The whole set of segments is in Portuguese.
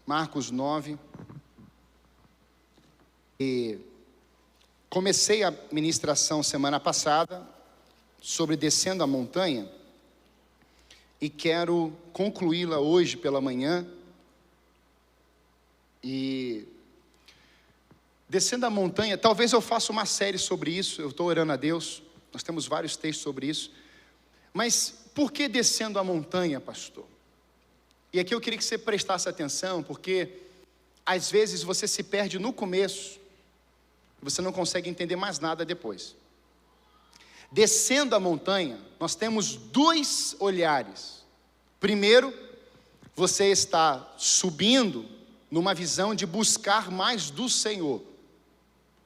Marcos 9. E comecei a ministração semana passada sobre descendo a montanha e quero concluí-la hoje pela manhã. E descendo a montanha, talvez eu faça uma série sobre isso, eu estou orando a Deus, nós temos vários textos sobre isso. Mas por que descendo a montanha, pastor? E aqui eu queria que você prestasse atenção, porque às vezes você se perde no começo, você não consegue entender mais nada depois. Descendo a montanha, nós temos dois olhares. Primeiro, você está subindo numa visão de buscar mais do Senhor.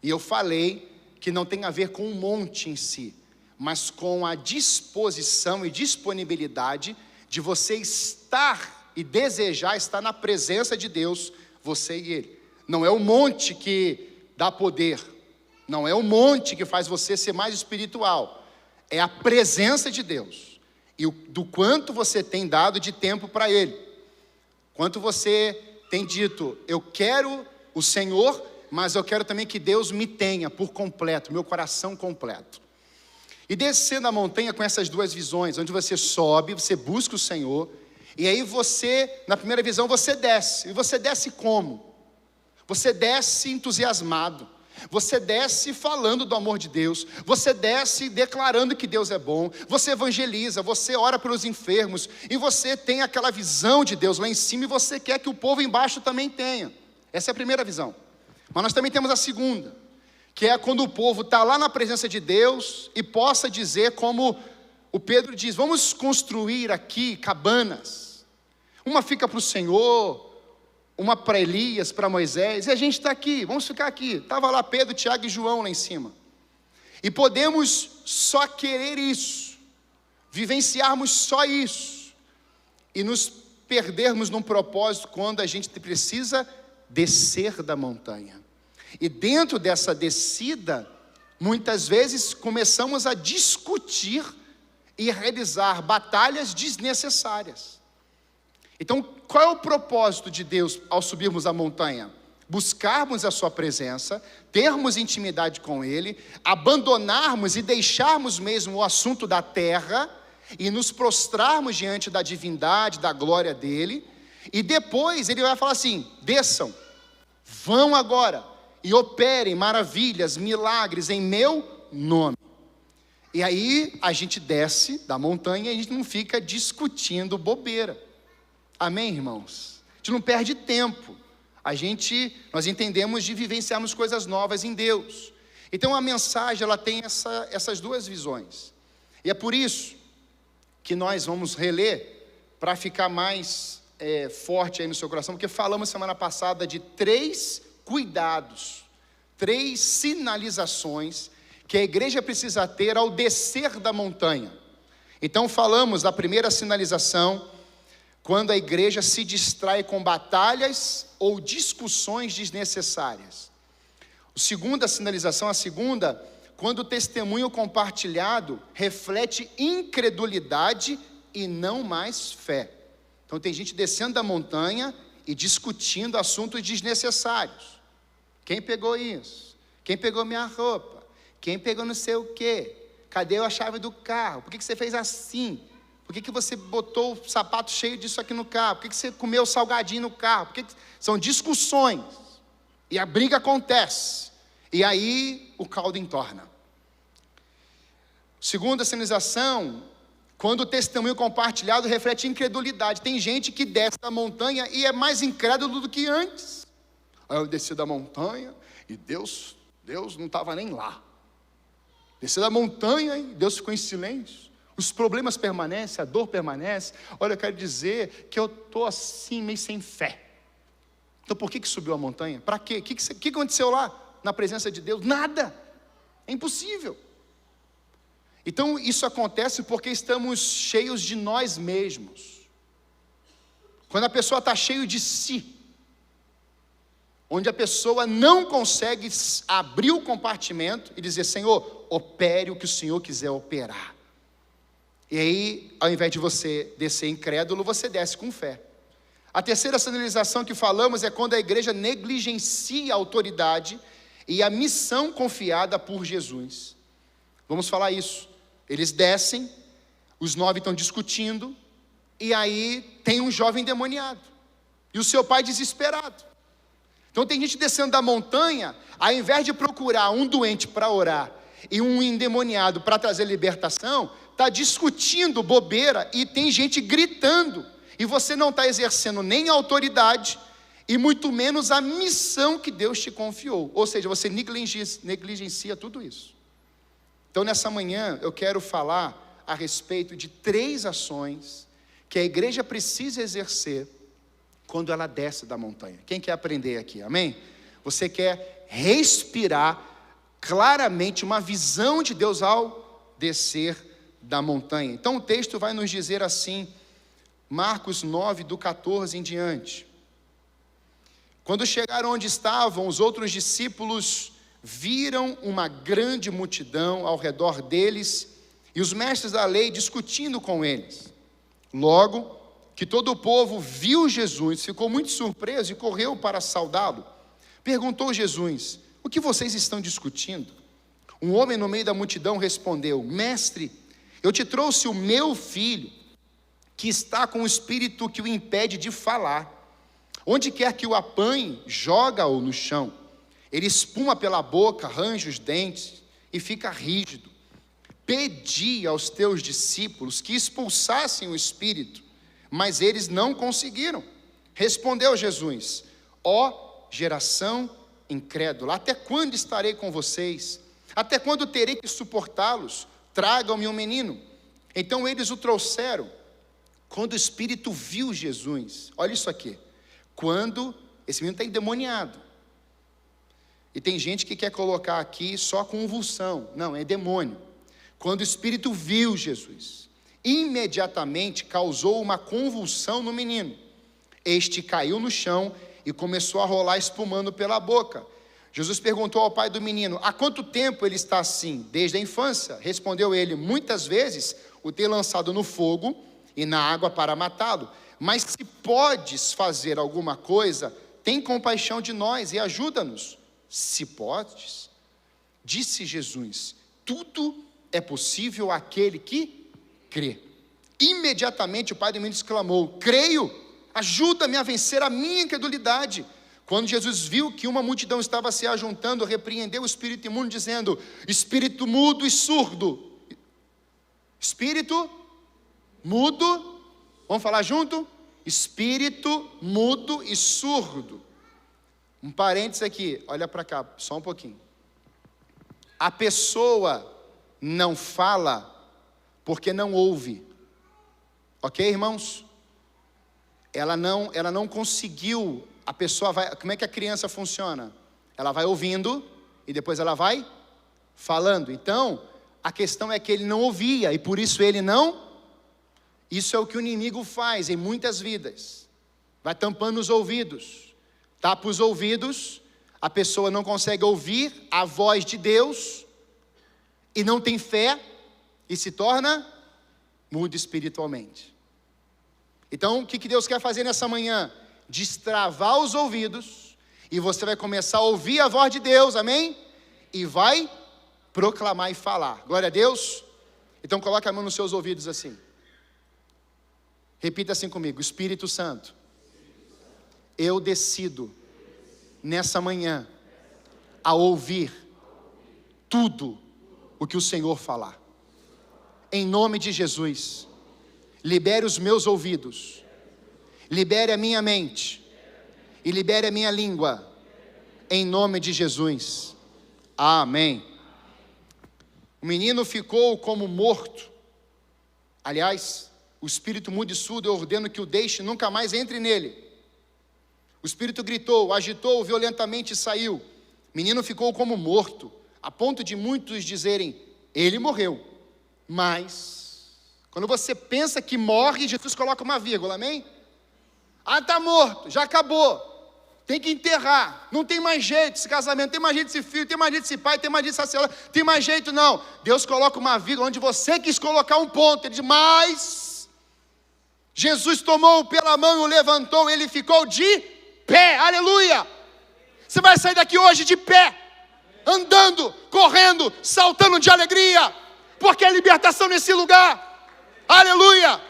E eu falei que não tem a ver com o monte em si, mas com a disposição e disponibilidade de você estar e desejar estar na presença de Deus, você e Ele. Não é o monte que dá poder, não é o monte que faz você ser mais espiritual, é a presença de Deus, e do quanto você tem dado de tempo para Ele, quanto você tem dito, eu quero o Senhor, mas eu quero também que Deus me tenha por completo, meu coração completo. E descendo a montanha com essas duas visões, onde você sobe, você busca o Senhor, e aí você, na primeira visão, você desce. E você desce como? Você desce entusiasmado. Você desce falando do amor de Deus. Você desce declarando que Deus é bom. Você evangeliza, você ora pelos enfermos. E você tem aquela visão de Deus lá em cima e você quer que o povo embaixo também tenha. Essa é a primeira visão. Mas nós também temos a segunda, que é quando o povo está lá na presença de Deus e possa dizer como o Pedro diz, vamos construir aqui cabanas. Uma fica para o Senhor, uma para Elias, para Moisés, e a gente está aqui, vamos ficar aqui. Estava lá Pedro, Tiago e João lá em cima. E podemos só querer isso, vivenciarmos só isso, e nos perdermos num propósito quando a gente precisa descer da montanha. E dentro dessa descida, muitas vezes começamos a discutir e realizar batalhas desnecessárias. Então, qual é o propósito de Deus ao subirmos a montanha? Buscarmos a sua presença, termos intimidade com Ele, abandonarmos e deixarmos mesmo o assunto da terra e nos prostrarmos diante da divindade, da glória dEle, e depois Ele vai falar assim, desçam, vão agora e operem maravilhas, milagres em meu nome. E aí a gente desce da montanha e a gente não fica discutindo bobeira. Amém, irmãos? A gente não perde tempo. Nós entendemos de vivenciarmos coisas novas em Deus. Então a mensagem, ela tem essas duas visões. E é por isso que nós vamos reler, para ficar mais forte aí no seu coração, porque falamos semana passada de 3 cuidados, 3 sinalizações que a igreja precisa ter ao descer da montanha. Então falamos da primeira sinalização, quando a igreja se distrai com batalhas ou discussões desnecessárias. A segunda sinalização, quando o testemunho compartilhado reflete incredulidade e não mais fé. Então tem gente descendo da montanha e discutindo assuntos desnecessários. Quem pegou isso? Quem pegou minha roupa? Quem pegou não sei o quê? Cadê a chave do carro? Por que você fez assim? Por que você botou o sapato cheio disso aqui no carro? Por que você comeu salgadinho no carro? São discussões. E a briga acontece. E aí o caldo entorna. Segunda sinalização, quando o testemunho compartilhado reflete incredulidade. Tem gente que desce da montanha e é mais incrédulo do que antes. Aí eu desci da montanha e Deus não estava nem lá. Desci da montanha e Deus ficou em silêncio. Os problemas permanecem, a dor permanece. Olha, eu quero dizer que eu estou assim, meio sem fé. Então por que subiu a montanha? Para quê? O que aconteceu lá? Na presença de Deus? Nada. É impossível. Então isso acontece porque estamos cheios de nós mesmos. Quando a pessoa está cheia de si, onde a pessoa não consegue abrir o compartimento e dizer, Senhor, opere o que o Senhor quiser operar. E aí, ao invés de você descer incrédulo, você desce com fé. A terceira sinalização que falamos é quando a igreja negligencia a autoridade e a missão confiada por Jesus. Vamos falar isso. Eles descem, os 9 estão discutindo, e aí tem um jovem endemoniado, e o seu pai desesperado. Então tem gente descendo da montanha, ao invés de procurar um doente para orar, e um endemoniado para trazer libertação, está discutindo bobeira, e tem gente gritando, e você não está exercendo nem a autoridade, e muito menos a missão que Deus te confiou, ou seja, você negligencia tudo isso. Então nessa manhã eu quero falar a respeito de 3 ações que a igreja precisa exercer quando ela desce da montanha. Quem quer aprender aqui, amém? Você quer respirar claramente uma visão de Deus ao descer da montanha. Então o texto vai nos dizer assim, Marcos 9, do 14 em diante. Quando chegaram onde estavam, os outros discípulos viram uma grande multidão ao redor deles e os mestres da lei discutindo com eles. Logo que todo o povo viu Jesus, ficou muito surpreso e correu para saudá-lo. Perguntou Jesus: o que vocês estão discutindo? Um homem no meio da multidão respondeu: mestre, eu te trouxe o meu filho, que está com o espírito que o impede de falar. Onde quer que o apanhe, joga-o no chão. Ele espuma pela boca, arranja os dentes e fica rígido. Pedi aos teus discípulos que expulsassem o espírito, mas eles não conseguiram. Respondeu Jesus: ó geração incrédula, até quando estarei com vocês? Até quando terei que suportá-los? Tragam-me um menino. Então eles o trouxeram. Quando o espírito viu Jesus, olha isso aqui, quando esse menino está endemoniado, e tem gente que quer colocar aqui só convulsão, não, é demônio. Quando o espírito viu Jesus, imediatamente causou uma convulsão no menino. Este caiu no chão e começou a rolar espumando pela boca. Jesus perguntou ao pai do menino: há quanto tempo ele está assim? Desde a infância. Respondeu ele: muitas vezes o ter lançado no fogo e na água para matá-lo. Mas se podes fazer alguma coisa, tem compaixão de nós e ajuda-nos. Se podes, disse Jesus, tudo é possível àquele que crê. Imediatamente o pai do menino exclamou: creio, ajuda-me a vencer a minha incredulidade. Quando Jesus viu que uma multidão estava se ajuntando, repreendeu o espírito imundo, dizendo: espírito mudo e surdo. Espírito mudo, vamos falar junto? Espírito mudo e surdo. Um parênteses aqui, olha para cá, só um pouquinho. A pessoa não fala porque não ouve. Ok, irmãos? Ela não conseguiu, a pessoa vai, como é que a criança funciona? Ela vai ouvindo e depois ela vai falando. Então, a questão é que ele não ouvia e por isso ele não. Isso é o que o inimigo faz em muitas vidas. Vai tampando os ouvidos. Tapa os ouvidos, a pessoa não consegue ouvir a voz de Deus e não tem fé e se torna mudo espiritualmente. Então, o que Deus quer fazer nessa manhã? Destravar os ouvidos e você vai começar a ouvir a voz de Deus, amém? E vai proclamar e falar. Glória a Deus. Então, coloque a mão nos seus ouvidos assim. Repita assim comigo: Espírito Santo, eu decido nessa manhã a ouvir tudo o que o Senhor falar. Em nome de Jesus, libere os meus ouvidos, libere a minha mente e libere a minha língua. Em nome de Jesus. Amém. O menino ficou como morto. Aliás, o espírito mudo e surdo, eu ordeno que o deixe, nunca mais entre nele. O espírito gritou, agitou violentamente e saiu. O menino ficou como morto, a ponto de muitos dizerem: ele morreu. Mas, quando você pensa que morre, Jesus coloca uma vírgula, amém? Ah, está morto, já acabou. Tem que enterrar, não tem mais jeito esse casamento, tem mais jeito esse filho, tem mais jeito esse pai, tem mais jeito essa senhora, tem mais jeito não. Deus coloca uma vírgula onde você quis colocar um ponto. Ele diz: mas Jesus tomou-o pela mão e o levantou, ele ficou de pé, aleluia. Você vai sair daqui hoje de pé, andando, correndo, saltando de alegria, porque há libertação nesse lugar, aleluia.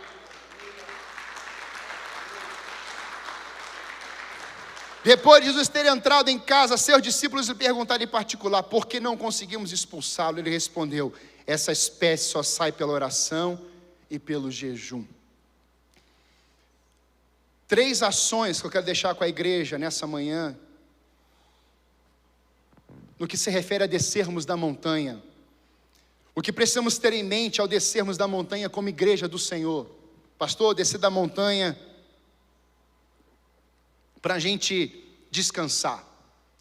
Depois de Jesus ter entrado em casa, seus discípulos lhe perguntaram em particular, por que não conseguimos expulsá-lo? Ele respondeu, essa espécie só sai pela oração e pelo jejum. 3 ações que eu quero deixar com a igreja nessa manhã, no que se refere a descermos da montanha. O que precisamos ter em mente ao descermos da montanha como igreja do Senhor. Pastor, descer da montanha para a gente descansar.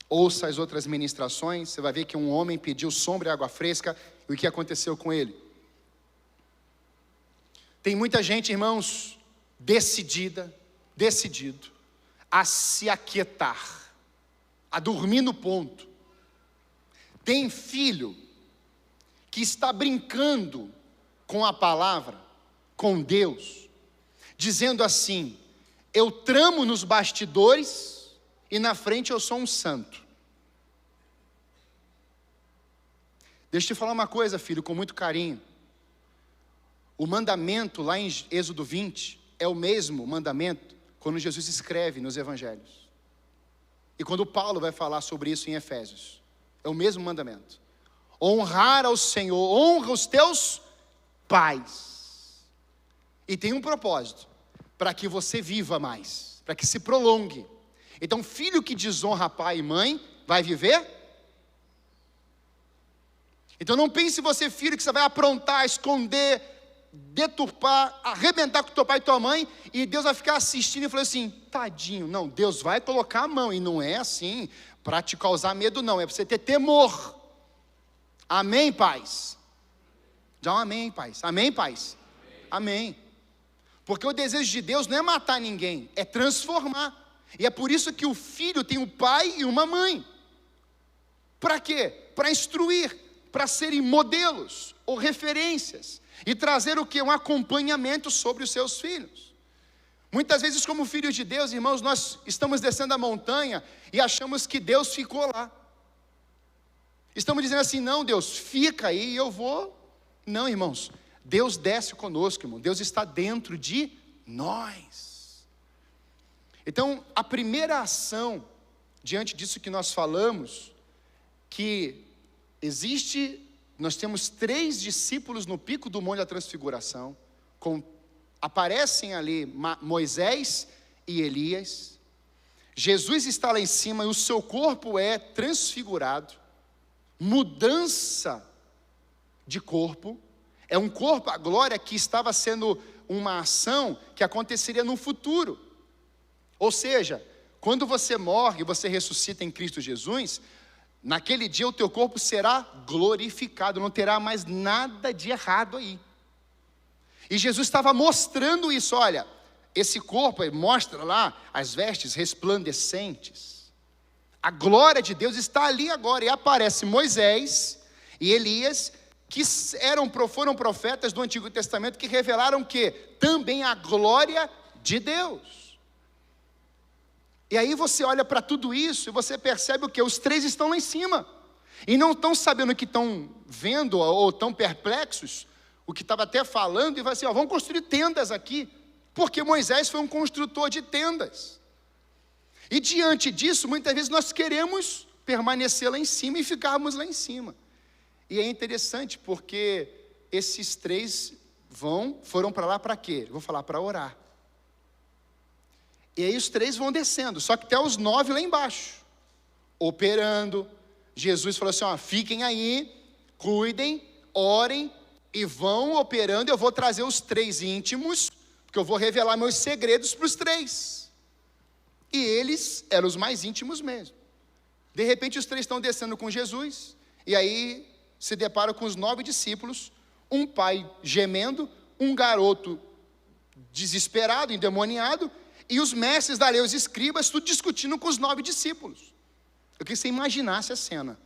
Ouça as outras ministrações, você vai ver que um homem pediu sombra e água fresca, e o que aconteceu com ele? Tem muita gente, irmãos, decidido a se aquietar, a dormir no ponto. Tem filho que está brincando com a palavra, com Deus, dizendo assim, eu tramo nos bastidores e na frente eu sou um santo. Deixa eu te falar uma coisa, filho, com muito carinho. O mandamento lá em Êxodo 20 é o mesmo mandamento quando Jesus escreve nos evangelhos. E quando Paulo vai falar sobre isso em Efésios. É o mesmo mandamento. Honrar ao Senhor, honra os teus pais. E tem um propósito, para que você viva mais, para que se prolongue. Então, filho que desonra pai e mãe, vai viver? Então não pense você, filho, que você vai aprontar, esconder, deturpar, arrebentar com teu pai e tua mãe, e Deus vai ficar assistindo e falar assim, tadinho. Não, Deus vai colocar a mão, e não é assim, para te causar medo não, é para você ter temor. Amém, pais? Dá um amém, pais. Amém, pais? Amém. Porque o desejo de Deus não é matar ninguém, é transformar. E é por isso que o filho tem um pai e uma mãe. Para quê? Para instruir, para serem modelos ou referências. E trazer o quê? Um acompanhamento sobre os seus filhos. Muitas vezes, como filhos de Deus, irmãos, nós estamos descendo a montanha e achamos que Deus ficou lá. Estamos dizendo assim, não, Deus, fica aí, eu vou. Não, irmãos, Deus desce conosco, irmão. Deus está dentro de nós. Então, a primeira ação, diante disso que nós falamos, que nós temos 3 discípulos no pico do Monte da Transfiguração, aparecem ali Moisés e Elias. Jesus está lá em cima e o seu corpo é transfigurado, mudança de corpo, é um corpo, a glória que estava sendo uma ação que aconteceria no futuro. Ou seja, quando você morre, você ressuscita em Cristo Jesus, naquele dia o teu corpo será glorificado, não terá mais nada de errado aí. E Jesus estava mostrando isso, olha, esse corpo, mostra lá as vestes resplandecentes. A glória de Deus está ali agora, e aparece Moisés e Elias, que foram profetas do Antigo Testamento, que revelaram que também a glória de Deus. E aí você olha para tudo isso e você percebe o que? Os 3 estão lá em cima. E não estão sabendo o que estão vendo ou estão perplexos. O que estava até falando e vai assim, vamos construir tendas aqui. Porque Moisés foi um construtor de tendas. E diante disso, muitas vezes nós queremos permanecer lá em cima e ficarmos lá em cima. E é interessante porque esses 3 foram para lá para quê? Vou falar para orar. E aí os 3 vão descendo, só que até os 9 lá embaixo, operando. Jesus falou assim, fiquem aí, cuidem, orem, e vão operando. Eu vou trazer os 3 íntimos, porque eu vou revelar meus segredos para os 3. E eles eram os mais íntimos mesmo. De repente os 3 estão descendo com Jesus, e aí se deparam com os 9 discípulos, um pai gemendo, um garoto desesperado, endemoniado, e os mestres da lei, os escribas, tudo discutindo com os 9 discípulos. Eu queria que você imaginasse a cena.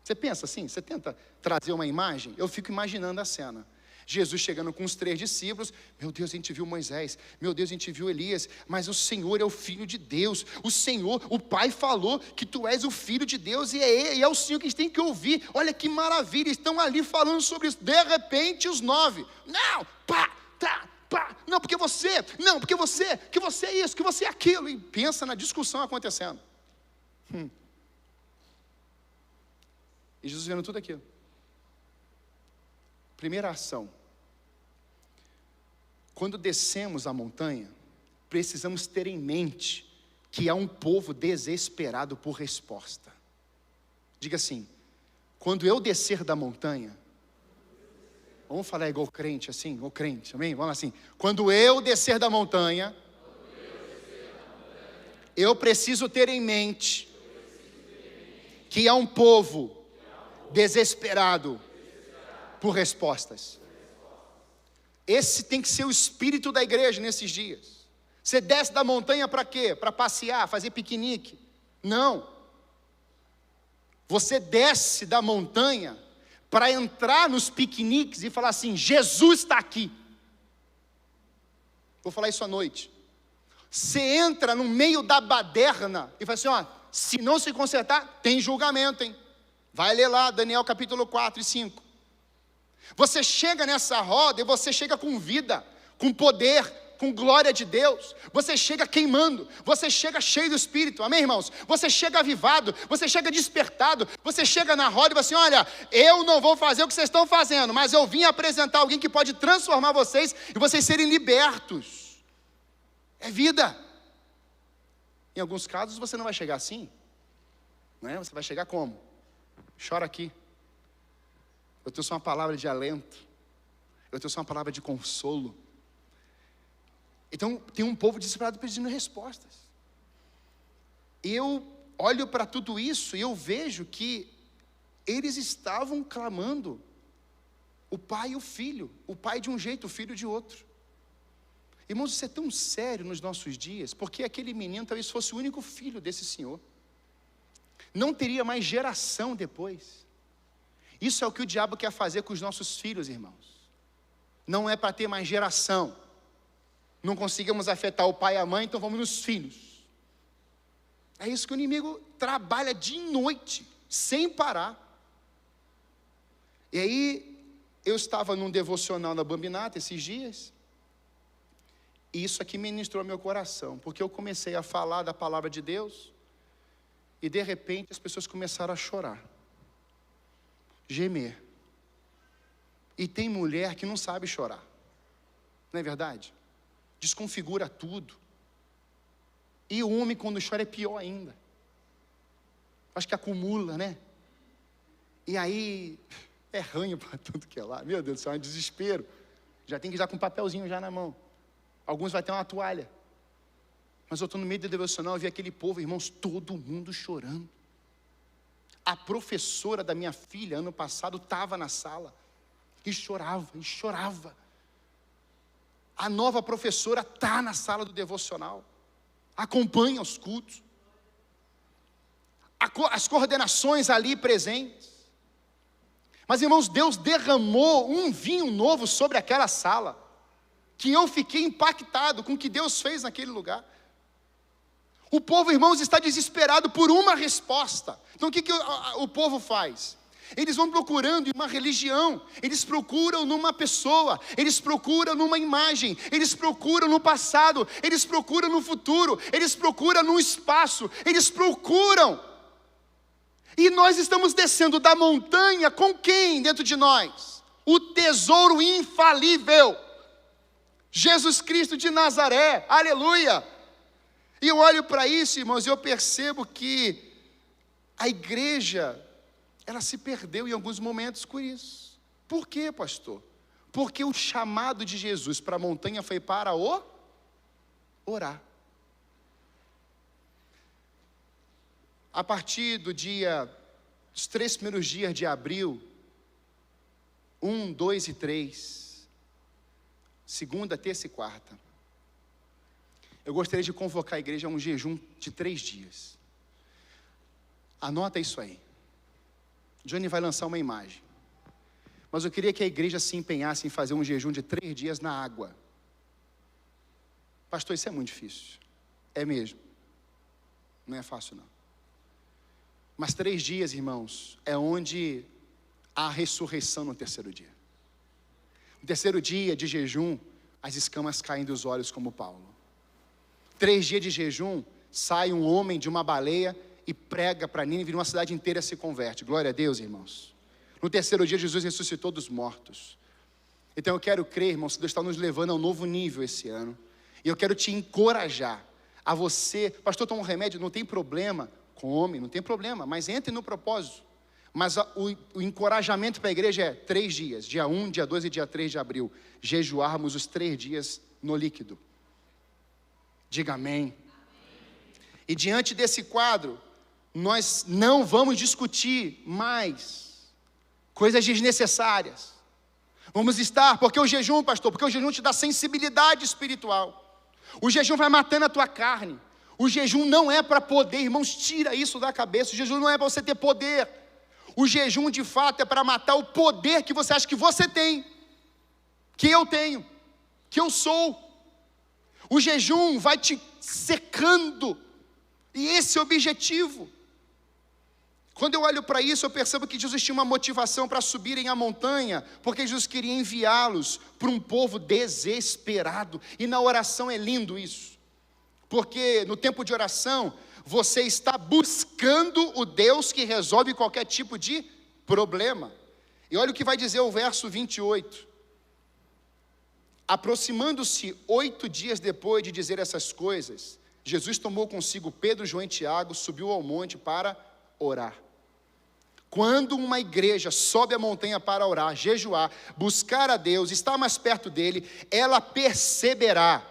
Você pensa assim? Você tenta trazer uma imagem? Eu fico imaginando a cena. Jesus chegando com os 3 discípulos, meu Deus, a gente viu Moisés, meu Deus, a gente viu Elias, mas o Senhor é o Filho de Deus, o Senhor, o Pai falou que tu és o Filho de Deus, e é o Senhor que a gente tem que ouvir. Olha que maravilha, estão ali falando sobre isso. De repente os 9, não, não, porque você é isso, que você é aquilo, e pensa na discussão acontecendo. E Jesus vendo tudo aquilo. Primeira ação. Quando descemos a montanha, precisamos ter em mente que há um povo desesperado por resposta. Diga assim: quando eu descer da montanha, vamos falar igual crente assim, igual crente, amém? Vamos assim: quando eu descer da montanha, eu preciso ter em mente que há um povo desesperado por respostas. Esse tem que ser o espírito da igreja nesses dias. Você desce da montanha para quê? Para passear, fazer piquenique? Não. Você desce da montanha para entrar nos piqueniques e falar assim: Jesus está aqui. Vou falar isso à noite. Você entra no meio da baderna e fala assim: ó, se não se consertar, tem julgamento, hein? Vai ler lá, Daniel capítulo 4 e 5. Você chega nessa roda e você chega com vida, com poder, com glória de Deus. Você chega queimando, você chega cheio do Espírito, amém, irmãos? Você chega avivado, você chega despertado, você chega na roda e fala assim: olha, eu não vou fazer o que vocês estão fazendo, mas eu vim apresentar alguém que pode transformar vocês e vocês serem libertos. É vida. Em alguns casos você não vai chegar assim, não é? Você vai chegar como? Chora aqui. Eu trouxe uma palavra de alento, eu trouxe uma palavra de consolo. Então tem um povo desesperado pedindo respostas. Eu olho para tudo isso e eu vejo que eles estavam clamando o pai e o filho, o pai de um jeito, o filho de outro. Irmãos, isso é tão sério nos nossos dias, porque aquele menino talvez fosse o único filho desse senhor, não teria mais geração depois. Isso é o que o diabo quer fazer com os nossos filhos, irmãos. Não é para ter mais geração. Não conseguimos afetar o pai e a mãe, então vamos nos filhos. É isso que o inimigo trabalha de noite, sem parar. E aí, eu estava num devocional na Bambinata esses dias, e isso aqui ministrou meu coração, porque eu comecei a falar da palavra de Deus, e de repente as pessoas começaram a chorar, gemer. E tem mulher que não sabe chorar, não é verdade? Desconfigura tudo. E o homem quando chora é pior ainda. Acho que acumula, né? E aí é ranho para tudo que é lá. Meu Deus do céu, é um desespero. Já tem que ir já com um papelzinho já na mão. Alguns vai ter uma toalha. Mas eu estou no meio do devocional e vi aquele povo, irmãos, todo mundo chorando. A professora da minha filha, ano passado, estava na sala. E chorava, e chorava. A nova professora está na sala do devocional. Acompanha os cultos. As coordenações ali presentes. Mas, irmãos, Deus derramou um vinho novo sobre aquela sala, que eu fiquei impactado com o que Deus fez naquele lugar. O povo, irmãos, está desesperado por uma resposta. Então o que o povo faz? Eles vão procurando em uma religião, eles procuram numa pessoa, eles procuram numa imagem, eles procuram no passado, eles procuram no futuro, eles procuram no espaço, eles procuram. E nós estamos descendo da montanha com quem dentro de nós? O tesouro infalível, Jesus Cristo de Nazaré, aleluia. E eu olho para isso, irmãos, e eu percebo que a igreja, ela se perdeu em alguns momentos por isso. Por quê, pastor? Porque o chamado de Jesus para a montanha foi para orar. A partir dos 3 primeiros dias de abril, 1, 2 e 3, segunda, terça e quarta, eu gostaria de convocar a igreja a um jejum de 3 dias. Anota isso aí. Johnny vai lançar uma imagem. mas eu queria que a igreja se empenhasse em fazer um jejum de 3 dias na água. Pastor, isso é muito difícil. É mesmo. Não é fácil não. Mas 3 dias, irmãos, é onde há ressurreição no terceiro dia. No terceiro dia de jejum, as escamas caem dos olhos como Paulo. 3 dias de jejum, sai um homem de uma baleia e prega para Nínive e uma cidade inteira se converte. Glória a Deus, irmãos. No terceiro dia, Jesus ressuscitou dos mortos. Então eu quero crer, irmãos, que Deus está nos levando a um novo nível esse ano. E eu quero te encorajar a você. Pastor, toma um remédio, não tem problema. Come, não tem problema, mas entre no propósito. Mas o encorajamento para a igreja é 3 dias, dia 1, dia 2 e dia 3 de abril, jejuarmos os 3 dias no líquido. Diga amém. E diante desse quadro, nós não vamos discutir mais coisas desnecessárias. Vamos estar, porque o jejum, pastor, porque o jejum te dá sensibilidade espiritual. O jejum vai matando a tua carne. O jejum não é para poder, irmãos, tira isso da cabeça. O jejum não é para você ter poder. O jejum de fato é para matar o poder que você acha que você tem, que eu tenho, que eu sou. O jejum vai te secando, e esse é o objetivo. Quando eu olho para isso, eu percebo que Jesus tinha uma motivação para subirem a montanha, porque Jesus queria enviá-los para um povo desesperado. E na oração é lindo isso, porque no tempo de oração, você está buscando o Deus que resolve qualquer tipo de problema. E olha o que vai dizer o verso 28. Aproximando-se 8 dias depois de dizer essas coisas, Jesus tomou consigo Pedro, João e Tiago, subiu ao monte para orar. Quando uma igreja sobe a montanha para orar, jejuar, buscar a Deus, estar mais perto dele, ela perceberá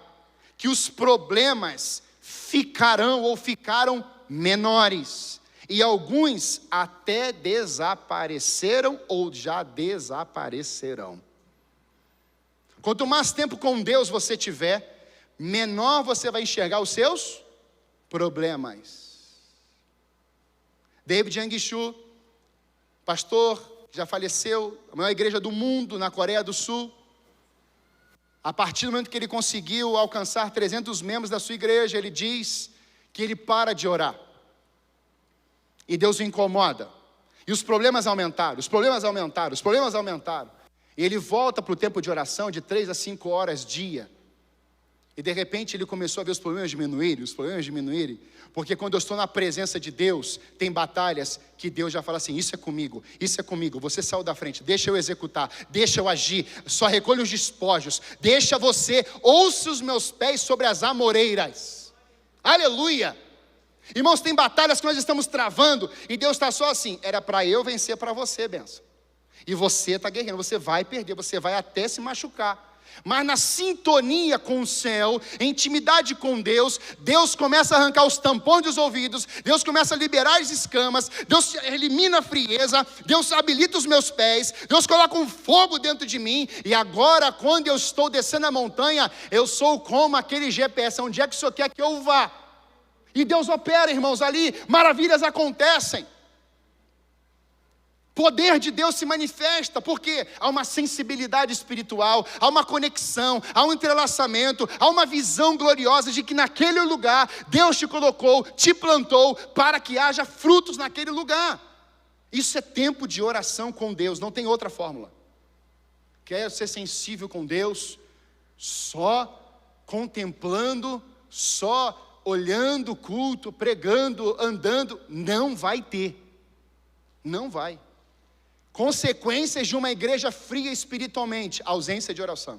que os problemas ficarão ou ficaram menores. E alguns até desapareceram ou já desaparecerão. Quanto mais tempo com Deus você tiver, menor você vai enxergar os seus problemas. David Yang-Shu, pastor, já faleceu, a maior igreja do mundo na Coreia do Sul. A partir do momento que ele conseguiu alcançar 300 membros da sua igreja, ele diz que ele para de orar. E Deus o incomoda. E os problemas aumentaram, os problemas aumentaram, os problemas aumentaram. E ele volta para o tempo de oração de 3 a 5 horas dia. E de repente ele começou a ver os problemas diminuírem, porque quando eu estou na presença de Deus, tem batalhas que Deus já fala assim, isso é comigo, você saiu da frente, deixa eu executar, deixa eu agir, só recolhe os despojos, deixa você, ouça os meus pés sobre as amoreiras, aleluia. Irmãos, tem batalhas que nós estamos travando, e Deus está só assim, era para eu vencer para você, benção, e você está guerreando, você vai perder, você vai até se machucar. Mas na sintonia com o céu, em intimidade com Deus, Deus começa a arrancar os tampões dos ouvidos, Deus começa a liberar as escamas, Deus elimina a frieza, Deus habilita os meus pés, Deus coloca um fogo dentro de mim, e agora quando eu estou descendo a montanha, eu sou como aquele GPS, onde é que o Senhor quer que eu vá? E Deus opera, irmãos, ali, maravilhas acontecem. Poder de Deus se manifesta, porque há uma sensibilidade espiritual, há uma conexão, há um entrelaçamento, há uma visão gloriosa de que naquele lugar Deus te colocou, te plantou para que haja frutos naquele lugar. Isso é tempo de oração com Deus, não tem outra fórmula. Quer ser sensível com Deus, só contemplando, só olhando o culto, pregando, andando, não vai ter, não vai. Consequências de uma igreja fria espiritualmente, ausência de oração.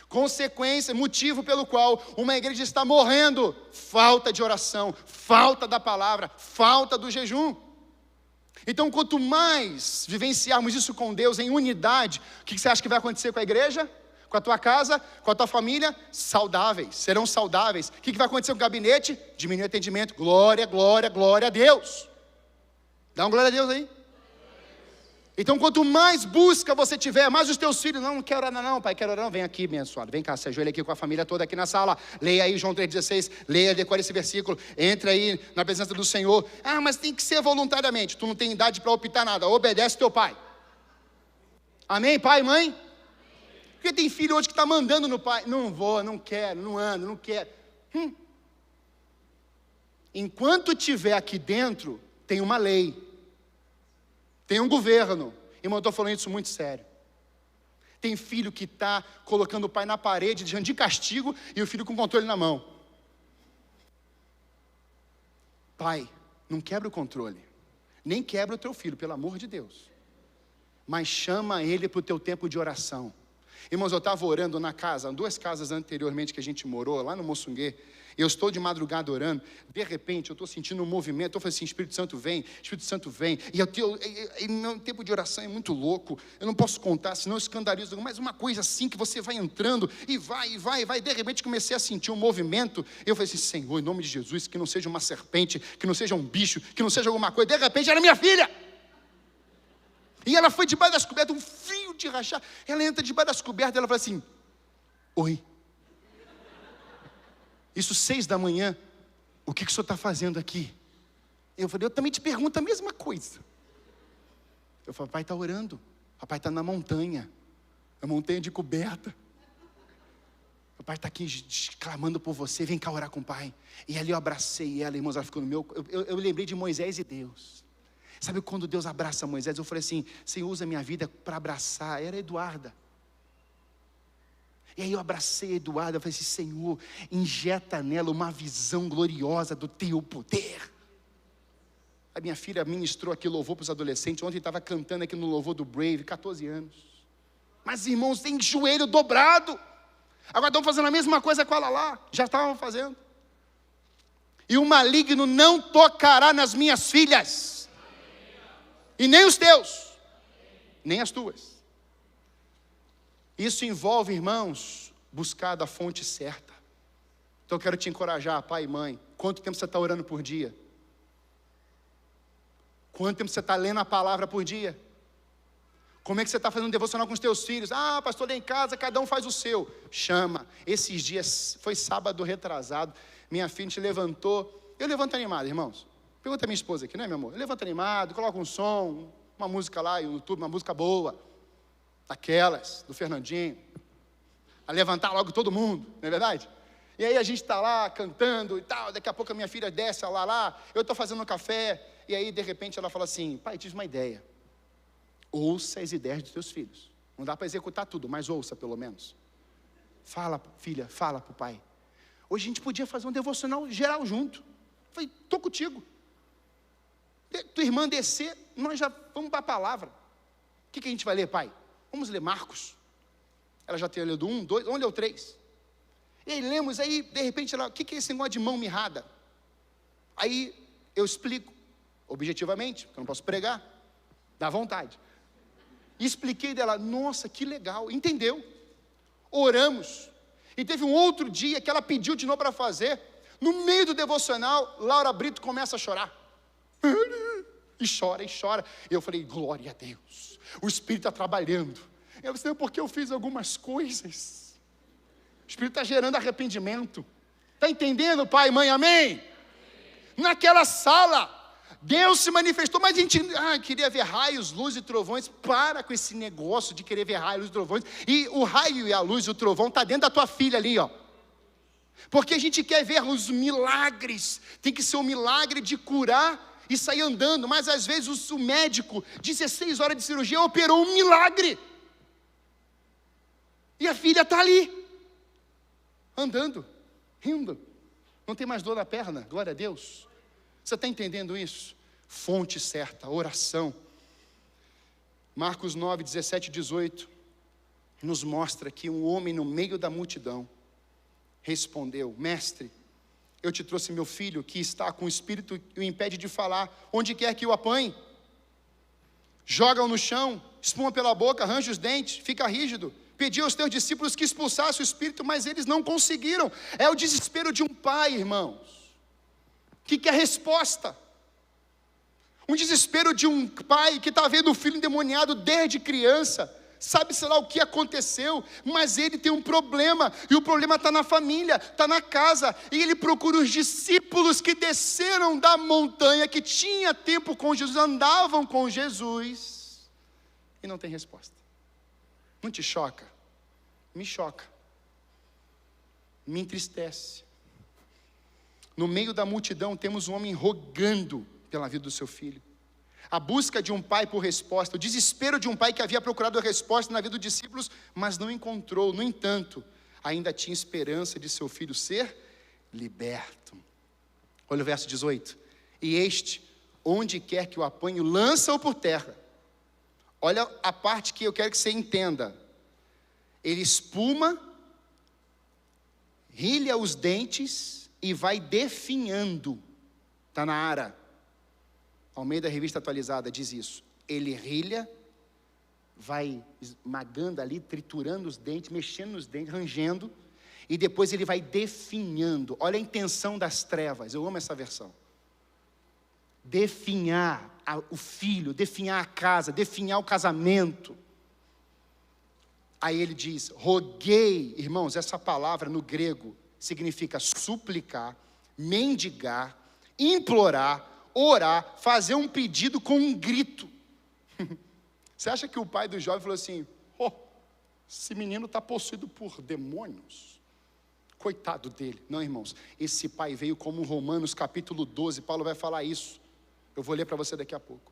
Consequência, motivo pelo qual uma igreja está morrendo, falta de oração, falta da palavra, falta do jejum. Então, quanto mais vivenciarmos isso com Deus em unidade, o que você acha que vai acontecer com a igreja? Com a tua casa, com a tua família? Saudáveis, serão saudáveis. O que vai acontecer com o gabinete? Diminui o atendimento. Glória, glória, glória a Deus. Dá uma glória a Deus aí. Então, quanto mais busca você tiver, mais os teus filhos, não quero orar não, pai, quero orar não, vem aqui, abençoado, vem cá, se ajoelha aqui com a família toda aqui na sala, leia aí João 3,16, leia, decore esse versículo, entra aí na presença do Senhor. Mas tem que ser voluntariamente, tu não tem idade para optar nada, obedece teu pai. Amém, pai e mãe? Porque tem filho hoje que está mandando no pai. Não vou, não quero, não ando, não quero. Enquanto tiver aqui dentro, tem uma lei. Tem um governo. Irmão, eu estou falando isso muito sério. Tem filho que está colocando o pai na parede, de castigo, e o filho com o controle na mão. Pai, não quebra o controle. Nem quebra o teu filho, pelo amor de Deus. Mas chama ele para o teu tempo de oração. Irmãos, eu estava orando na casa, 2 casas anteriormente que a gente morou, lá no Moçunguê. Eu estou de madrugada orando, de repente eu estou sentindo um movimento, eu falei assim, Espírito Santo vem, e meu tempo de oração é muito louco, eu não posso contar, senão eu escandalizo, mas uma coisa assim que você vai entrando, e vai, de repente comecei a sentir um movimento, eu falei assim, Senhor, em nome de Jesus, que não seja uma serpente, que não seja um bicho, que não seja alguma coisa, de repente era minha filha, e ela foi debaixo das cobertas, um frio de rachar, ela entra debaixo das cobertas, ela fala assim, oi, isso 6 da manhã, o que o senhor está fazendo aqui? Eu falei, eu também te pergunto a mesma coisa. Eu falei, papai está orando, papai está na montanha, a montanha de coberta. Papai está aqui clamando por você, vem cá orar com o pai. E ali eu abracei ela, irmãos, ela ficou no meu... Eu lembrei de Moisés e Deus. Sabe quando Deus abraça Moisés? Eu falei assim, Senhor, usa a minha vida para abraçar. Era a Eduarda. E aí eu abracei a Eduarda, eu falei assim, Senhor, injeta nela uma visão gloriosa do teu poder. A minha filha ministrou aqui louvor para os adolescentes, ontem estava cantando aqui no louvor do Brave, 14 anos. Mas irmãos, tem joelho dobrado. Agora estão fazendo a mesma coisa com ela lá, já estavam fazendo. E o maligno não tocará nas minhas filhas. E nem os teus, nem as tuas. Isso envolve, irmãos, buscar da fonte certa. Então eu quero te encorajar, pai e mãe. Quanto tempo você está orando por dia? Quanto tempo você está lendo a palavra por dia? Como é que você está fazendo um devocional com os teus filhos? Ah, pastor, lá em casa, cada um faz o seu. Chama. Esses dias, foi sábado retrasado, minha filha te levantou. Eu levanto animado, irmãos. Pergunta a minha esposa aqui, não é, meu amor? Eu levanto animado, coloco um som, uma música lá no YouTube, uma música boa. Aquelas, do Fernandinho, a levantar logo todo mundo, não é verdade? E aí a gente está lá cantando e tal, daqui a pouco a minha filha desce lá, eu estou fazendo um café, e aí de repente ela fala assim, pai, tive uma ideia, ouça as ideias dos teus filhos, não dá para executar tudo, mas ouça pelo menos, fala filha, fala para o pai, hoje a gente podia fazer um devocional geral junto, eu falei, estou contigo, tua irmã descer, nós já vamos para a palavra, o que a gente vai ler, pai? Vamos ler Marcos. Ela já tinha lido 1, 2, vamos ler o 3. E aí lemos, aí de repente ela, o que é esse negócio de mão mirrada? Aí eu explico, objetivamente, porque eu não posso pregar, dá vontade. E expliquei dela, nossa, que legal, entendeu? Oramos. E teve um outro dia que ela pediu de novo para fazer. No meio do devocional, Laura Brito começa a chorar. E chora. Eu falei, glória a Deus, o Espírito está trabalhando. Eu disse, porque eu fiz algumas coisas. O Espírito está gerando arrependimento. Está entendendo, pai e mãe, amém? Naquela sala, Deus se manifestou, mas a gente queria ver raios, luz e trovões. Para com esse negócio de querer ver raios, luz e trovões. E o raio e a luz e o trovão está dentro da tua filha ali, ó. Porque a gente quer ver os milagres. Tem que ser um milagre de curar e sair andando, mas às vezes o médico, 16 horas de cirurgia, operou um milagre, e a filha está ali, andando, rindo, não tem mais dor na perna, glória a Deus. Você está entendendo isso? Fonte certa, oração. Marcos 9, 17 e 18, nos mostra que um homem no meio da multidão, respondeu, mestre, eu te trouxe meu filho que está com o espírito e o impede de falar, onde quer que o apanhe, joga-o no chão, espuma pela boca, arranja os dentes, fica rígido, pediu aos teus discípulos que expulsassem o espírito, mas eles não conseguiram. É o desespero de um pai, irmãos, que quer resposta, um desespero de um pai que está vendo o filho endemoniado desde criança, sabe-se lá o que aconteceu, mas ele tem um problema, e o problema está na família, está na casa, e ele procura os discípulos que desceram da montanha, que tinha tempo com Jesus, andavam com Jesus, e não tem resposta. Não te choca? Me choca. Me entristece. No meio da multidão temos um homem rogando pela vida do seu filho. A busca de um pai por resposta, o desespero de um pai que havia procurado a resposta na vida dos discípulos, mas não encontrou. No entanto, ainda tinha esperança de seu filho ser liberto. Olha o verso 18. E este, onde quer que o apanhe, lança-o por terra. Olha a parte que eu quero que você entenda. Ele espuma, rilha os dentes e vai definhando. Está na Ara. Almeida Revista Atualizada diz isso. Ele rilha, vai esmagando ali, triturando os dentes, mexendo nos dentes, rangendo, e depois ele vai definhando. Olha a intenção das trevas, eu amo essa versão. Definhar o filho, definhar a casa, definhar o casamento. Aí ele diz, roguei, irmãos, essa palavra no grego significa suplicar, mendigar, implorar, orar, fazer um pedido com um grito. Você acha que o pai do jovem falou assim, esse menino está possuído por demônios? Coitado dele. Não, irmãos, esse pai veio como Romanos capítulo 12, Paulo vai falar isso. Eu vou ler para você daqui a pouco.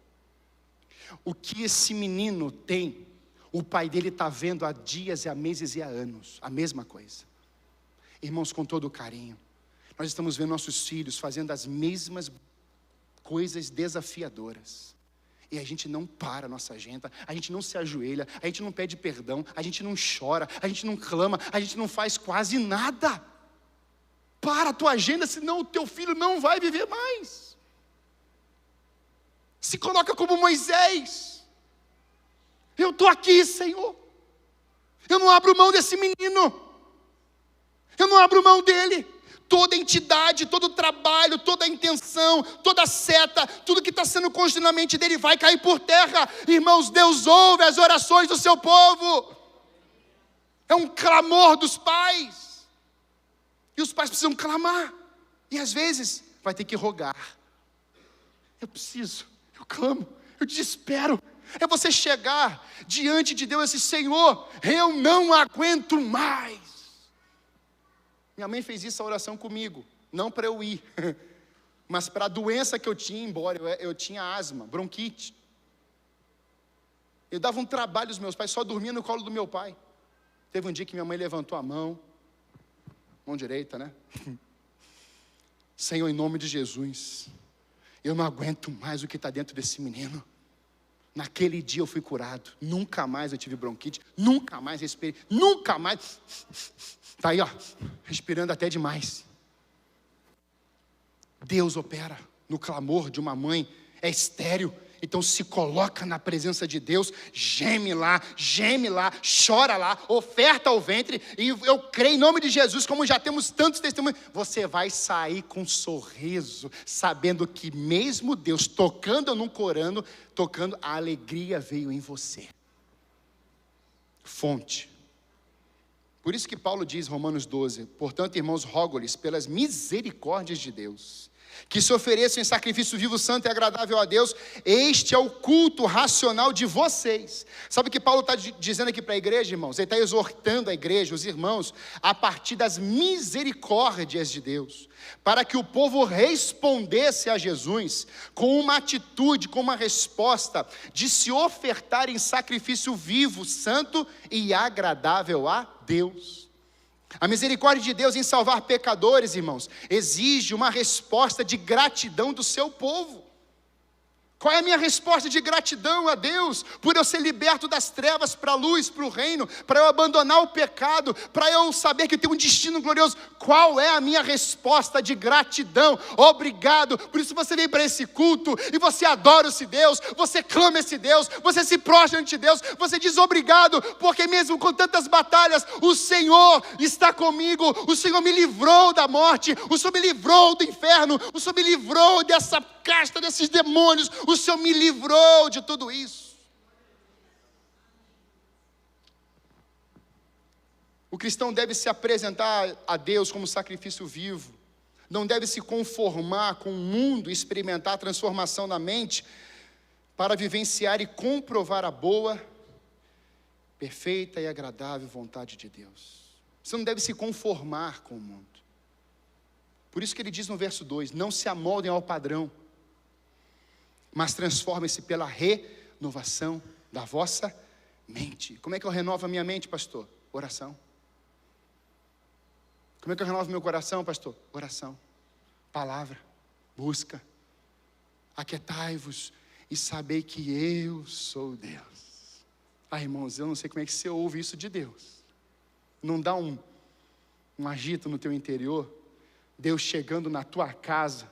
O que esse menino tem, o pai dele está vendo há dias e há meses e há anos, a mesma coisa. Irmãos, com todo o carinho, nós estamos vendo nossos filhos fazendo as mesmas coisas desafiadoras. E a gente não para a nossa agenda, a gente não se ajoelha, a gente não pede perdão, a gente não chora, a gente não clama, a gente não faz quase nada. Para a tua agenda, senão o teu filho não vai viver mais. Se coloca como Moisés. Eu estou aqui, Senhor. Eu não abro mão desse menino. Eu não abro mão dele. Toda entidade, todo trabalho, toda intenção, toda seta, tudo que está sendo construído na mente dele vai cair por terra. Irmãos, Deus ouve as orações do seu povo. É um clamor dos pais. E os pais precisam clamar. E às vezes vai ter que rogar. Eu preciso, eu clamo, eu desespero. É você chegar diante de Deus e dizer, Senhor, eu não aguento mais. Minha mãe fez essa oração comigo, não para eu ir, mas para a doença que eu tinha, embora eu tinha asma, bronquite. Eu dava um trabalho aos meus pais, só dormia no colo do meu pai. Teve um dia que minha mãe levantou a mão direita, né? Senhor, em nome de Jesus, eu não aguento mais o que está dentro desse menino. Naquele dia eu fui curado, nunca mais eu tive bronquite, nunca mais respirei, nunca mais. Está aí, ó, respirando até demais. Deus opera no clamor de uma mãe, é estéril. Então se coloca na presença de Deus, geme lá, chora lá, oferta ao ventre. E eu creio em nome de Jesus, como já temos tantos testemunhos, você vai sair com um sorriso, sabendo que mesmo Deus tocando ou não curando, tocando, a alegria veio em você. Fonte. Por isso que Paulo diz, Romanos 12, portanto, irmãos, rogo-lhes pelas misericórdias de Deus, que se ofereçam em sacrifício vivo, santo e agradável a Deus, este é o culto racional de vocês. Sabe o que Paulo está dizendo aqui para a igreja, irmãos? Ele está exortando a igreja, os irmãos, a partir das misericórdias de Deus, para que o povo respondesse a Jesus com uma atitude, com uma resposta, de se ofertar em sacrifício vivo, santo e agradável a Deus. A misericórdia de Deus em salvar pecadores, irmãos, exige uma resposta de gratidão do seu povo. Qual é a minha resposta de gratidão a Deus, por eu ser liberto das trevas para a luz, para o reino, para eu abandonar o pecado, para eu saber que eu tenho um destino glorioso? Qual é a minha resposta de gratidão? Obrigado. Por isso você vem para esse culto e você adora esse Deus, você clama esse Deus, você se prostra ante Deus, você diz obrigado, porque mesmo com tantas batalhas, o Senhor está comigo, o Senhor me livrou da morte, o Senhor me livrou do inferno, o Senhor me livrou dessa casta, desses demônios, o Senhor me livrou de tudo isso. O cristão deve se apresentar a Deus como sacrifício vivo. Não deve se conformar com o mundo e experimentar a transformação na mente para vivenciar e comprovar a boa perfeita e agradável vontade de Deus. Você não deve se conformar com o mundo. Por isso que ele diz no verso 2, não se amoldem ao padrão, mas transformem-se pela renovação da vossa mente. Como é que eu renovo a minha mente, pastor? Oração. Como é que eu renovo meu coração, pastor? Oração. Palavra. Busca. Aquietai-vos e sabei que eu sou Deus. Irmãos, eu não sei como é que você ouve isso de Deus. Não dá um agito no teu interior? Deus chegando na tua casa,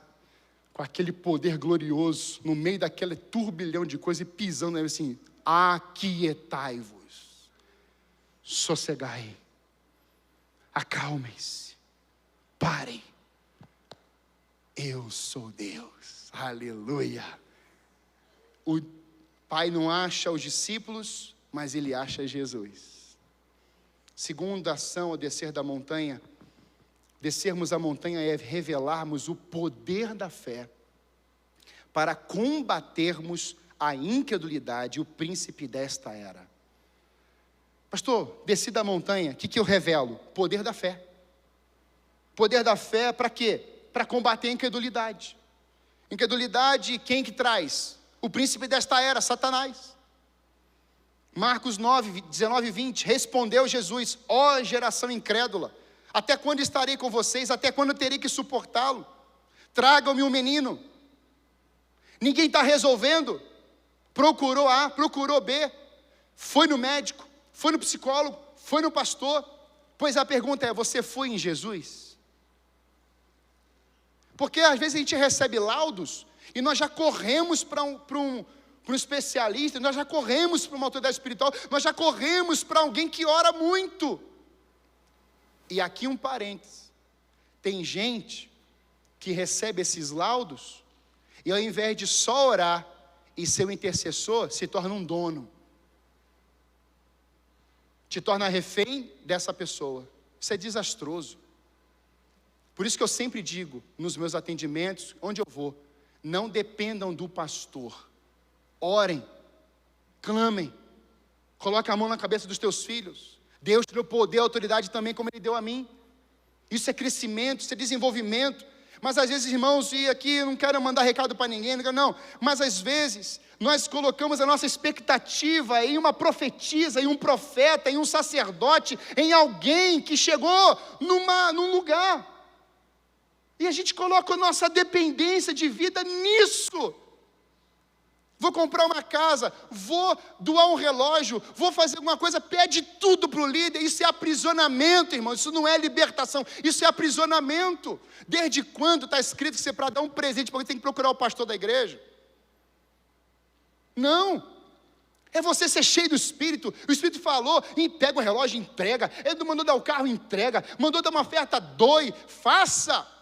com aquele poder glorioso, no meio daquele turbilhão de coisas, e pisando assim, aquietai-vos, sossegai, acalmem-se, parem, eu sou Deus, aleluia. O Pai não acha os discípulos, mas ele acha Jesus. Segunda ação ao descer da montanha, descermos a montanha é revelarmos o poder da fé para combatermos a incredulidade, o príncipe desta era. Pastor, desci da montanha, o que eu revelo? Poder da fé. Poder da fé para quê? Para combater a incredulidade. Incredulidade, quem que traz? O príncipe desta era, Satanás. Marcos 9, 19 e 20, respondeu Jesus, ó geração incrédula, até quando estarei com vocês? Até quando eu terei que suportá-lo? Tragam-me um menino. Ninguém está resolvendo. Procurou A, procurou B. Foi no médico, foi no psicólogo, foi no pastor. Pois a pergunta é, você foi em Jesus? Porque às vezes a gente recebe laudos e nós já corremos para um especialista, nós já corremos para uma autoridade espiritual, nós já corremos para alguém que ora muito. E aqui um parênteses, tem gente que recebe esses laudos, e ao invés de só orar e ser um intercessor, se torna um dono, te torna refém dessa pessoa. Isso é desastroso. Por isso que eu sempre digo, nos meus atendimentos, onde eu vou, não dependam do pastor, orem, clamem, coloque a mão na cabeça dos teus filhos. Deus te deu poder e autoridade também, como Ele deu a mim. Isso é crescimento, isso é desenvolvimento. Mas às vezes, irmãos, e aqui não quero mandar recado para ninguém, não. Mas às vezes, nós colocamos a nossa expectativa em uma profetisa, em um profeta, em um sacerdote, em alguém que chegou num lugar. E a gente coloca a nossa dependência de vida nisso. Vou comprar uma casa, vou doar um relógio, vou fazer alguma coisa, pede tudo para o líder. Isso é aprisionamento, irmão, isso não é libertação, isso é aprisionamento. Desde quando está escrito que você para dar um presente para alguém tem que procurar o pastor da igreja? Não, é você ser cheio do Espírito. O Espírito falou, pega o relógio, entrega. Ele mandou dar o carro, entrega. Mandou dar uma oferta, doe, faça.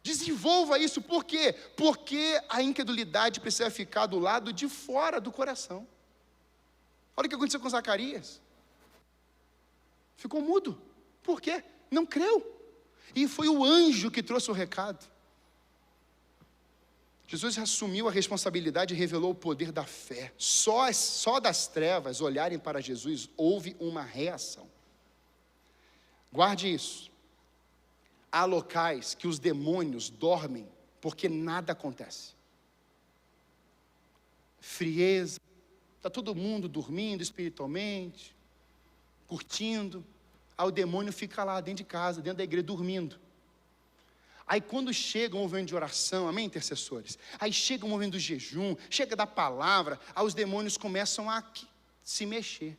Desenvolva isso, por quê? Porque a incredulidade precisa ficar do lado de fora do coração. Olha o que aconteceu com Zacarias. Ficou mudo. Por quê? Não creu. E foi o anjo que trouxe o recado. Jesus assumiu a responsabilidade e revelou o poder da fé. Só das trevas olharem para Jesus, houve uma reação. Guarde isso. Há locais que os demônios dormem porque nada acontece. Frieza, está todo mundo dormindo espiritualmente, curtindo. Aí o demônio fica lá dentro de casa, dentro da igreja, dormindo. Aí quando chega um movimento de oração, amém, intercessores? Aí chega um movimento do jejum, chega da palavra, aí os demônios começam a se mexer.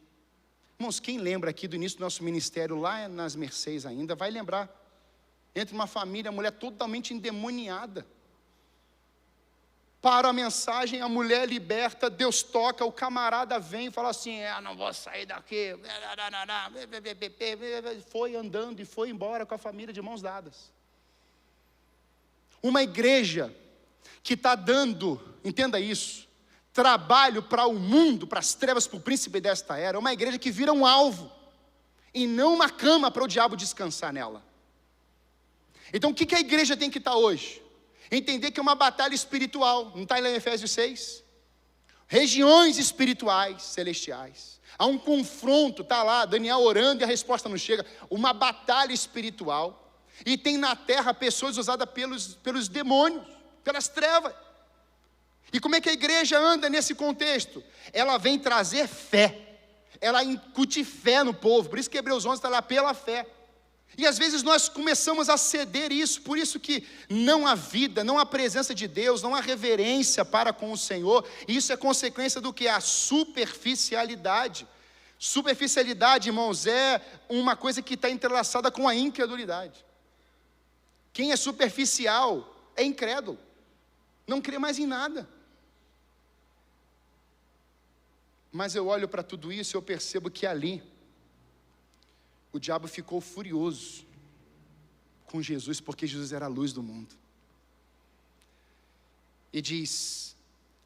Irmãos, quem lembra aqui do início do nosso ministério, lá nas Mercês ainda, vai lembrar. Entra uma família, a mulher totalmente endemoniada. Para a mensagem, a mulher liberta, Deus toca, o camarada vem e fala assim, não vou sair daqui. Foi andando e foi embora com a família de mãos dadas. Uma igreja que está dando, entenda isso, trabalho para o mundo, para as trevas, para o príncipe desta era, uma igreja que vira um alvo, e não uma cama para o diabo descansar nela. Então o que a igreja tem que estar hoje? Entender que é uma batalha espiritual, não está lá em Efésios 6? regiões espirituais, celestiais. Há um confronto, está lá, Daniel orando e a resposta não chega. Uma batalha espiritual. E tem na terra pessoas usadas pelos demônios, pelas trevas. E como é que a igreja anda nesse contexto? Ela vem trazer fé. Ela incute fé no povo. Por isso que Hebreus 11 está lá, pela fé. E às vezes nós começamos a ceder isso, por isso que não há vida, não há presença de Deus, não há reverência para com o Senhor. E isso é consequência do que? A superficialidade. Superficialidade, irmãos, é uma coisa que está entrelaçada com a incredulidade. Quem é superficial é incrédulo, não crê mais em nada. Mas eu olho para tudo isso e eu percebo que ali o diabo ficou furioso com Jesus, porque Jesus era a luz do mundo. E diz: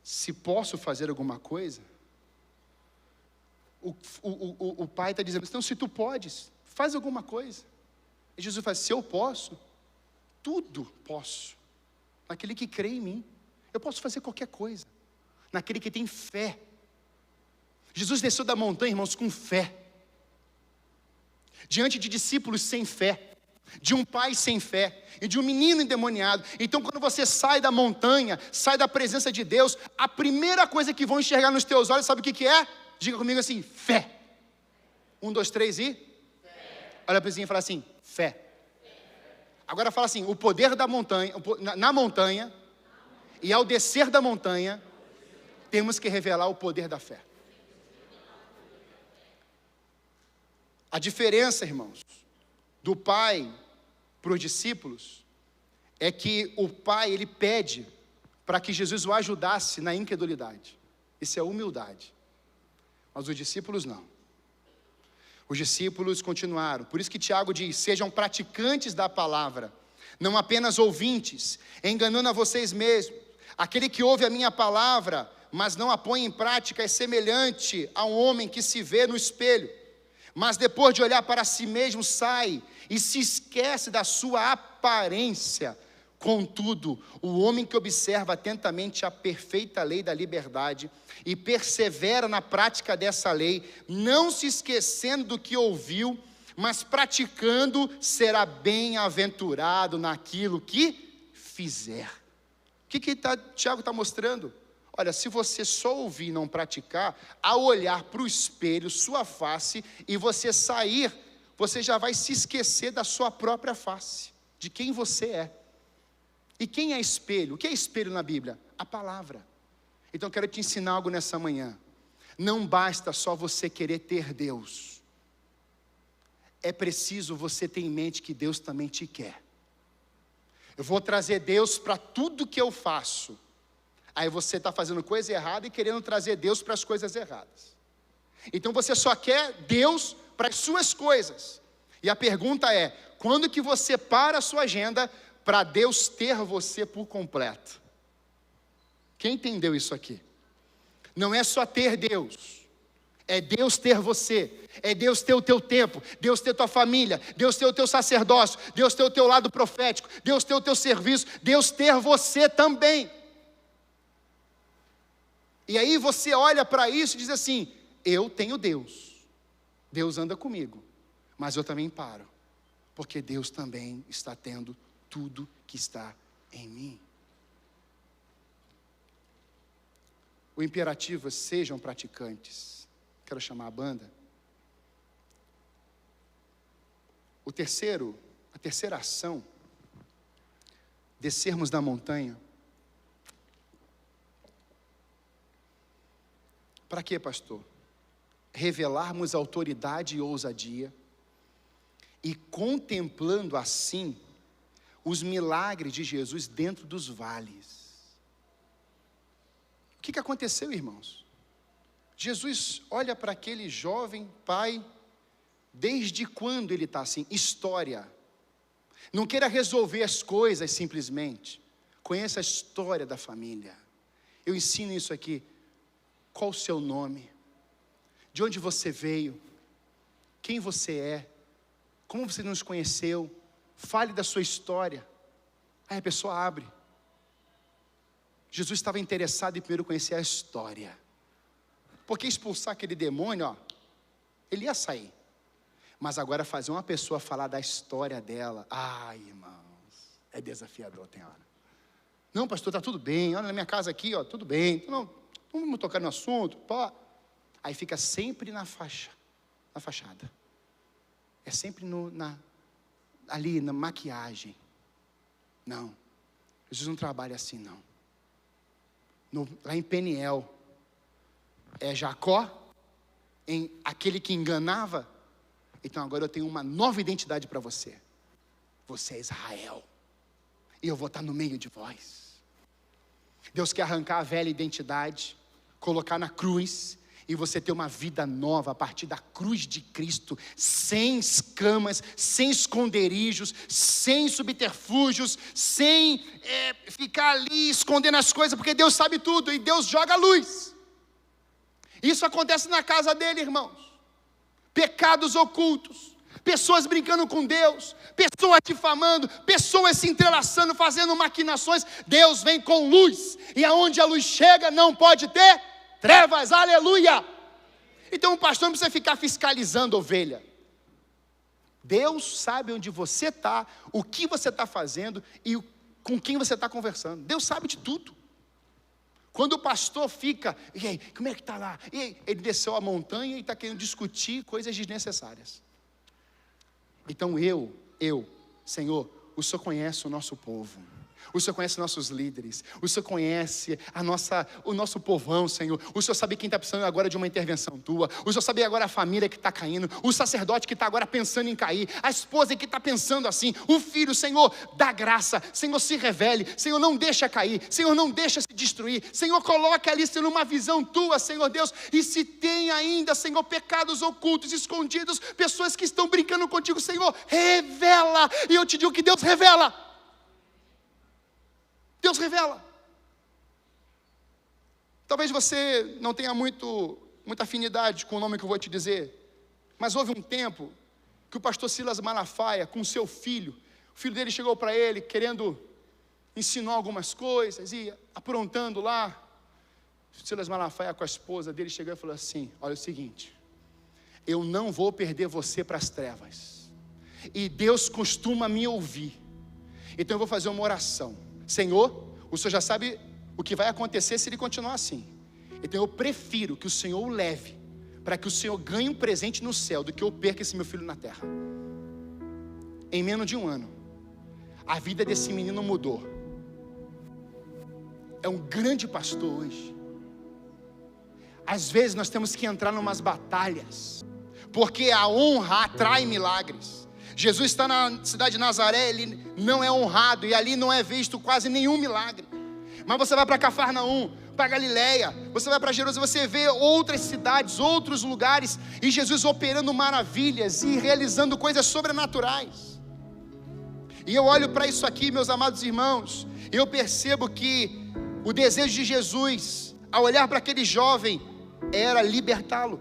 se posso fazer alguma coisa, o pai está dizendo, então se tu podes, faz alguma coisa. E Jesus fala, se eu posso, tudo posso, naquele que crê em mim. Eu posso fazer qualquer coisa, naquele que tem fé. Jesus desceu da montanha, irmãos, com fé. Diante de discípulos sem fé, de um pai sem fé, e de um menino endemoniado. Então quando você sai da montanha, sai da presença de Deus, a primeira coisa que vão enxergar nos teus olhos, sabe o que é? Diga comigo assim, fé. 1, 2, 3 e? Fé. Olha para o vizinho e fala assim, fé. Agora fala assim, o poder da montanha, na montanha, e ao descer da montanha, temos que revelar o poder da fé. A diferença, irmãos, do pai para os discípulos, é que o pai, ele pede para que Jesus o ajudasse na incredulidade. Isso é humildade. Mas os discípulos não. Os discípulos continuaram. Por isso que Tiago diz, sejam praticantes da palavra, não apenas ouvintes, enganando a vocês mesmos. Aquele que ouve a minha palavra, mas não a põe em prática, é semelhante a um homem que se vê no espelho, mas depois de olhar para si mesmo, sai e se esquece da sua aparência. Contudo, o homem que observa atentamente a perfeita lei da liberdade e persevera na prática dessa lei, não se esquecendo do que ouviu, mas praticando, será bem-aventurado naquilo que fizer. O que Tiago está mostrando? Olha, se você só ouvir e não praticar, ao olhar para o espelho, sua face, e você sair, você já vai se esquecer da sua própria face, de quem você é. E quem é espelho? O que é espelho na Bíblia? A palavra. Então eu quero te ensinar algo nessa manhã. Não basta só você querer ter Deus. É preciso você ter em mente que Deus também te quer. Eu vou trazer Deus para tudo que eu faço. Aí você está fazendo coisa errada e querendo trazer Deus para as coisas erradas. Então você só quer Deus para as suas coisas. E a pergunta é, quando que você para a sua agenda para Deus ter você por completo? Quem entendeu isso aqui? Não é só ter Deus, é Deus ter você, é Deus ter o teu tempo, Deus ter tua família, Deus ter o teu sacerdócio, Deus ter o teu lado profético, Deus ter o teu serviço, Deus ter você também. E aí você olha para isso e diz assim, eu tenho Deus, Deus anda comigo, mas eu também paro, porque Deus também está tendo tudo que está em mim. O imperativo é sejam praticantes. Quero chamar a banda. A terceira ação, descermos da montanha. Para quê, pastor? Revelarmos autoridade e ousadia, e contemplando assim os milagres de Jesus dentro dos vales. O que aconteceu, irmãos? Jesus olha para aquele jovem pai, desde quando ele está assim? História. Não queira resolver as coisas simplesmente. Conheça a história da família. Eu ensino isso aqui. Qual o seu nome? De onde você veio? Quem você é? Como você nos conheceu? Fale da sua história. Aí a pessoa abre. Jesus estava interessado em primeiro conhecer a história. Porque expulsar aquele demônio, ó, ele ia sair. Mas agora fazer uma pessoa falar da história dela, ai, irmãos, é desafiador, tem hora. Não, pastor, está tudo bem, olha na minha casa aqui, ó, tudo bem, não vamos tocar no assunto, pô. Aí fica sempre na fachada. É sempre ali na maquiagem. Não, Jesus não trabalha assim, não. Lá em Peniel, é Jacó, aquele que enganava. Então agora eu tenho uma nova identidade para você. Você é Israel. E eu vou estar no meio de vós. Deus quer arrancar a velha identidade, colocar na cruz, e você ter uma vida nova a partir da cruz de Cristo, sem escamas, sem esconderijos, sem subterfúgios, sem ficar ali escondendo as coisas, porque Deus sabe tudo, e Deus joga a luz. Isso acontece na casa dele, irmãos. Pecados ocultos, pessoas brincando com Deus, pessoas difamando, pessoas se entrelaçando, fazendo maquinações. Deus vem com luz, e aonde a luz chega não pode ter trevas, aleluia. Então o pastor não precisa ficar fiscalizando a ovelha. Deus sabe onde você está, o que você está fazendo e com quem você está conversando. Deus sabe de tudo. Quando o pastor fica, e aí, como é que está lá? E aí, ele desceu a montanha e está querendo discutir coisas desnecessárias. Então Senhor, o Senhor conhece o nosso povo. O Senhor conhece nossos líderes. O Senhor conhece o nosso povão, Senhor. O Senhor sabe quem está precisando agora de uma intervenção tua. O Senhor sabe agora a família que está caindo. O sacerdote que está agora pensando em cair. A esposa que está pensando assim. O filho, Senhor, dá graça. Senhor, se revele. Senhor, não deixa cair. Senhor, não deixa se destruir. Senhor, coloca ali, Senhor, uma visão tua, Senhor Deus. E se tem ainda, Senhor, pecados ocultos, escondidos, pessoas que estão brincando contigo, Senhor, revela. E eu te digo que Deus revela. Deus revela. Talvez você não tenha muita afinidade com o nome que eu vou te dizer, mas houve um tempo que o pastor Silas Malafaia, com seu filho, o filho dele chegou para ele querendo ensinar algumas coisas e aprontando lá. Silas Malafaia com a esposa dele chegou e falou assim: olha, é o seguinte, eu não vou perder você para as trevas, e Deus costuma me ouvir, então eu vou fazer uma oração. Senhor, o Senhor já sabe o que vai acontecer se ele continuar assim. Então eu prefiro que o Senhor o leve, para que o Senhor ganhe um presente no céu, do que eu perca esse meu filho na terra. Em menos de um ano, a vida desse menino mudou. É um grande pastor hoje. Às vezes nós temos que entrar em umas batalhas, porque a honra atrai milagres. Jesus está na cidade de Nazaré, ele não é honrado, e ali não é visto quase nenhum milagre. Mas você vai para Cafarnaum, para Galileia, você vai para Jerusalém, você vê outras cidades, outros lugares, e Jesus operando maravilhas e realizando coisas sobrenaturais. E eu olho para isso aqui, meus amados irmãos, e eu percebo que o desejo de Jesus, ao olhar para aquele jovem, era libertá-lo.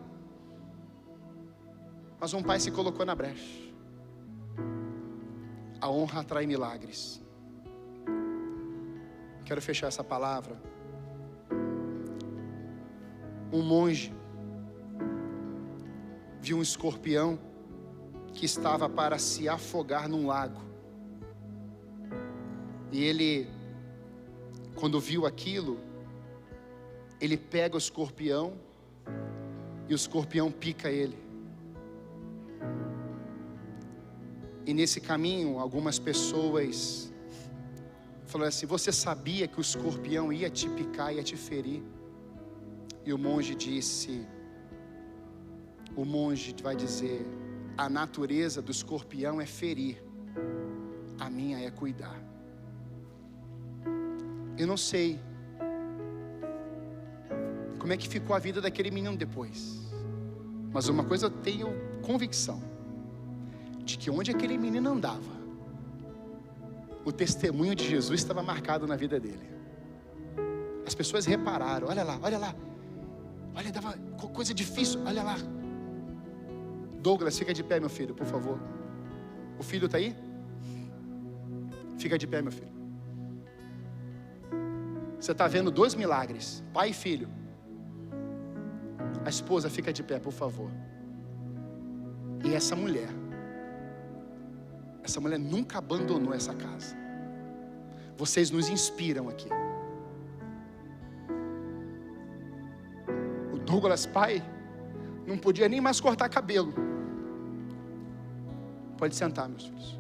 Mas um pai se colocou na brecha. A honra atrai milagres. Quero fechar essa palavra. Um monge viu um escorpião que estava para se afogar num lago. E ele, quando viu aquilo, ele pega o escorpião e o escorpião pica ele. E nesse caminho, algumas pessoas falaram assim: você sabia que o escorpião ia te picar, ia te ferir? E o monge vai dizer: a natureza do escorpião é ferir, a minha é cuidar. Eu não sei como é que ficou a vida daquele menino depois, mas uma coisa eu tenho convicção, de que onde aquele menino andava, o testemunho de Jesus estava marcado na vida dele. As pessoas repararam: olha lá, olha, dava coisa difícil, olha lá. Douglas, fica de pé, meu filho, por favor. O filho está aí? Fica de pé, meu filho. Você está vendo dois milagres, pai e filho. A esposa fica de pé, por favor. E essa mulher nunca abandonou essa casa. Vocês nos inspiram aqui. O Douglas pai não podia nem mais cortar cabelo. Pode sentar, meus filhos.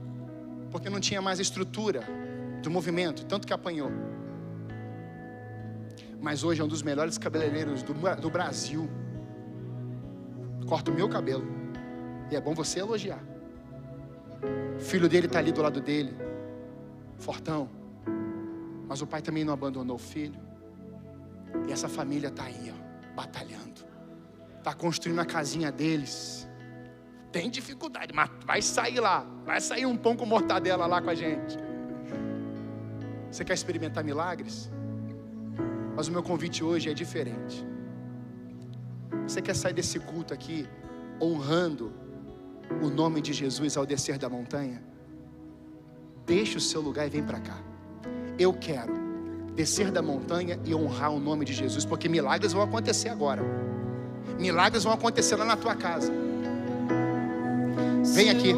Porque não tinha mais estrutura do movimento, tanto que apanhou. Mas hoje é um dos melhores cabeleireiros do Brasil. Corta o meu cabelo. E é bom você elogiar. O filho dele está ali do lado dele, fortão. Mas o pai também não abandonou o filho. E essa família está aí, ó, batalhando. Está construindo a casinha deles. Tem dificuldade, mas vai sair lá. Vai sair um pão com mortadela lá com a gente. Você quer experimentar milagres? Mas o meu convite hoje é diferente. Você quer sair desse culto aqui honrando o nome de Jesus ao descer da montanha? Deixa o seu lugar e vem para cá. Eu quero descer da montanha e honrar o nome de Jesus, porque milagres vão acontecer agora. Milagres vão acontecer lá na tua casa. Vem aqui.